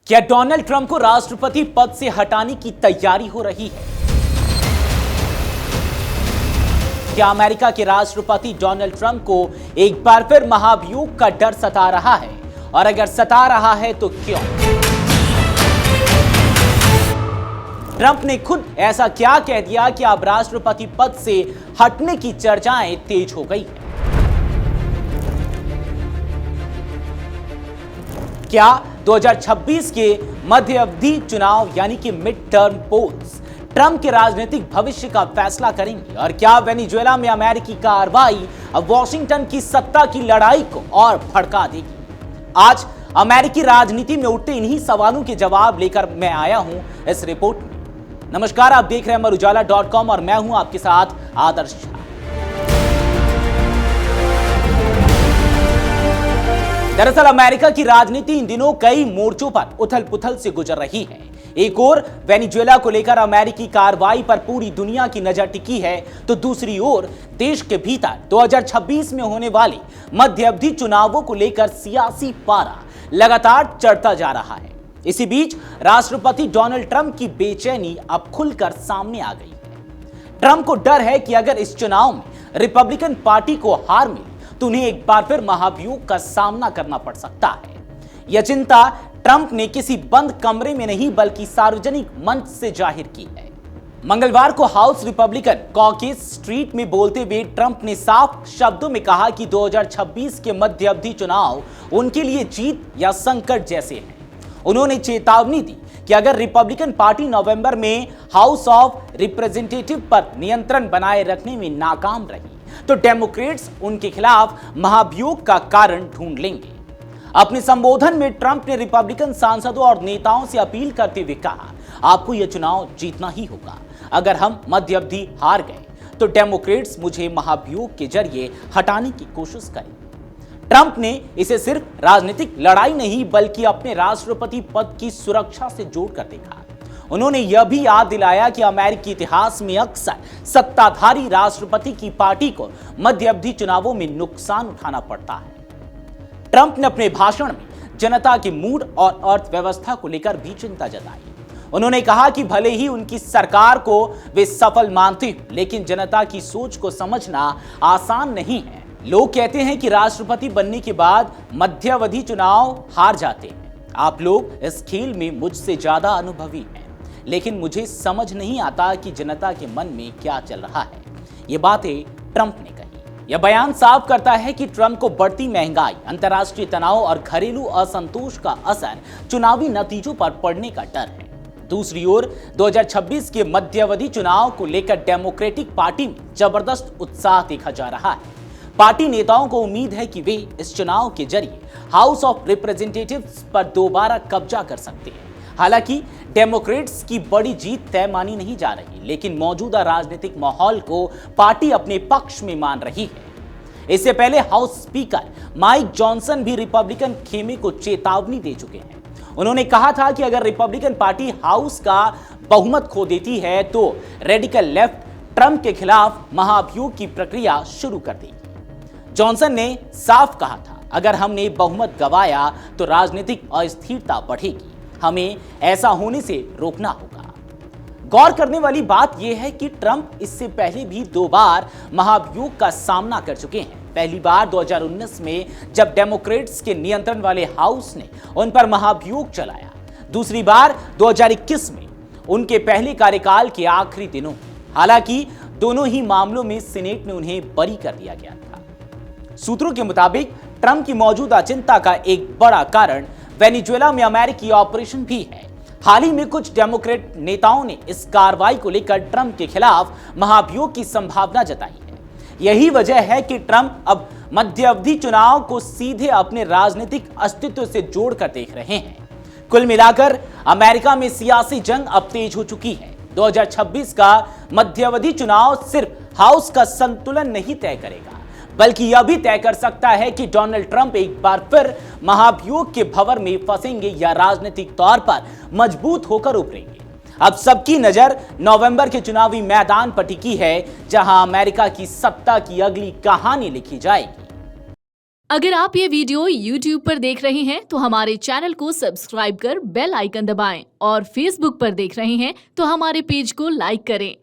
क्या Donald Trump को राष्ट्रपति पद से हटाने की तैयारी हो रही है? क्या अमेरिका के राष्ट्रपति डोनाल्ड ट्रंप को एक बार फिर महाभियोग का डर सता रहा है? और अगर सता रहा है तो क्यों? ट्रंप ने खुद ऐसा क्या कह दिया कि अब राष्ट्रपति पद से हटने की चर्चाएं तेज हो गई हैं? क्या 2026 के मध्य अवधि चुनाव यानी कि मिड टर्म पोल्स ट्रंप के राजनीतिक भविष्य का फैसला करेंगे? और क्या वेनेजुएला में अमेरिकी कार्रवाई अब वॉशिंगटन की सत्ता की लड़ाई को और भड़का देगी? आज अमेरिकी राजनीति में उठते इन्हीं सवालों के जवाब लेकर मैं आया हूं इस रिपोर्ट में। नमस्कार, आप देख रहे हैं अमरुजाला.com और मैं हूं आपके साथ आदर्श झा। दरअसल अमेरिका की राजनीति इन दिनों कई मोर्चों पर उथल पुथल से गुजर रही है। एक ओर वेनेजुएला को लेकर अमेरिकी कार्रवाई पर पूरी दुनिया की नजर टिकी है, तो दूसरी ओर देश के भीतर 2026 में होने वाले मध्य अवधि चुनावों को लेकर सियासी पारा लगातार चढ़ता जा रहा है। इसी बीच राष्ट्रपति डोनाल्ड ट्रंप की बेचैनी अब खुलकर सामने आ गई है। ट्रंप को डर है कि अगर इस चुनाव में रिपब्लिकन पार्टी को हार मिली तो उन्हें एक बार फिर महाभियोग का सामना करना पड़ सकता है। यह चिंता ट्रंप ने किसी बंद कमरे में नहीं बल्कि सार्वजनिक मंच से जाहिर की है। मंगलवार को हाउस रिपब्लिकन कॉकेस स्ट्रीट में बोलते हुए ट्रंप ने साफ शब्दों में कहा कि 2026 के मध्य अवधि चुनाव उनके लिए जीत या संकट जैसे हैं। उन्होंने चेतावनी दी कि अगर रिपब्लिकन पार्टी नवंबर में हाउस ऑफ रिप्रेजेंटेटिव पर नियंत्रण बनाए रखने में नाकाम रही तो डेमोक्रेट्स उनके खिलाफ महाभियोग का कारण ढूंढ लेंगे। अपने संबोधन में ट्रंप ने रिपब्लिकन सांसदों और नेताओं से अपील करते हुए कहा, आपको यह चुनाव जीतना ही होगा। अगर हम मध्य अवधि हार गए तो डेमोक्रेट्स मुझे महाभियोग के जरिए हटाने की कोशिश करें। ट्रंप ने इसे सिर्फ राजनीतिक लड़ाई नहीं बल्कि अपने राष्ट्रपति पद की सुरक्षा से जोड़कर देखा। उन्होंने यह भी याद दिलाया कि अमेरिकी इतिहास में अक्सर सत्ताधारी राष्ट्रपति की पार्टी को मध्य अवधि चुनावों में नुकसान उठाना पड़ता है। ट्रंप ने अपने भाषण में जनता के मूड और अर्थव्यवस्था को लेकर भी चिंता जताई। उन्होंने कहा कि भले ही उनकी सरकार को वे सफल मानते हो, लेकिन जनता की सोच को समझना आसान नहीं है। लोग कहते हैं कि राष्ट्रपति बनने के बाद मध्यावधि चुनाव हार जाते हैं। आप लोग इस खेल में मुझसे ज्यादा अनुभवी हैं, लेकिन मुझे समझ नहीं आता कि जनता के मन में क्या चल रहा है। ये बातें ट्रंप ने कही। यह बयान साफ करता है कि ट्रंप को बढ़ती महंगाई, अंतर्राष्ट्रीय तनाव और घरेलू असंतोष का असर चुनावी नतीजों पर पड़ने का डर है। दूसरी ओर 2026 के मध्यावधि चुनाव को लेकर डेमोक्रेटिक पार्टी में जबरदस्त उत्साह देखा जा रहा है। पार्टी नेताओं को उम्मीद है कि वे इस चुनाव के जरिए हाउस ऑफ रिप्रेजेंटेटिव्स पर दोबारा कब्जा कर सकते हैं। हालांकि डेमोक्रेट्स की बड़ी जीत तय मानी नहीं जा रही, लेकिन मौजूदा राजनीतिक माहौल को पार्टी अपने पक्ष में मान रही है। इससे पहले हाउस स्पीकर माइक जॉनसन भी रिपब्लिकन खेमे को चेतावनी दे चुके हैं। उन्होंने कहा था कि अगर रिपब्लिकन पार्टी हाउस का बहुमत खो देती है तो रेडिकल लेफ्ट ट्रंप के खिलाफ महाभियोग की प्रक्रिया शुरू कर देगी। जॉनसन ने साफ कहा था, अगर हमने बहुमत गंवाया तो राजनीतिक अस्थिरता बढ़ेगी। हमें ऐसा होने से रोकना होगा। गौर करने वाली बात यह है कि ट्रंप इससे पहले भी 2 बार महाभियोग का सामना कर चुके हैं। पहली बार 2019 में जब डेमोक्रेट्स के नियंत्रण वाले हाउस ने उन पर महाभियोग चलाया। दूसरी बार 2021 में उनके पहले कार्यकाल के आखिरी दिनों। हालांकि दोनों ही मामलों में सीनेट ने उन्हें बरी कर दिया गया था। सूत्रों के मुताबिक ट्रंप की मौजूदा चिंता का एक बड़ा कारण वेनेजुएला में अमेरिकी ऑपरेशन भी है। हाल ही में कुछ डेमोक्रेट नेताओं ने इस कार्रवाई को लेकर ट्रंप के खिलाफ महाभियोग की संभावना जताई है। यही वजह है कि ट्रंप अब मध्य अवधि चुनाव को सीधे अपने राजनीतिक अस्तित्व से जोड़कर देख रहे हैं। कुल मिलाकर अमेरिका में सियासी जंग अब तेज हो चुकी है। 2026 का मध्यावधि चुनाव सिर्फ हाउस का संतुलन नहीं तय करेगा, बल्कि यह भी तय कर सकता है कि डोनाल्ड ट्रंप एक बार फिर महाभियोग के भंवर में फंसेंगे या राजनीतिक तौर पर मजबूत होकर उभरेंगे। अब सबकी नजर नवंबर के चुनावी मैदान पर टिकी है, जहां अमेरिका की सत्ता की अगली कहानी लिखी जाएगी। अगर आप ये वीडियो YouTube पर देख रहे हैं तो हमारे चैनल को सब्सक्राइब कर बेल आइकन दबाएं और Facebook पर देख रहे हैं तो हमारे पेज को लाइक करें।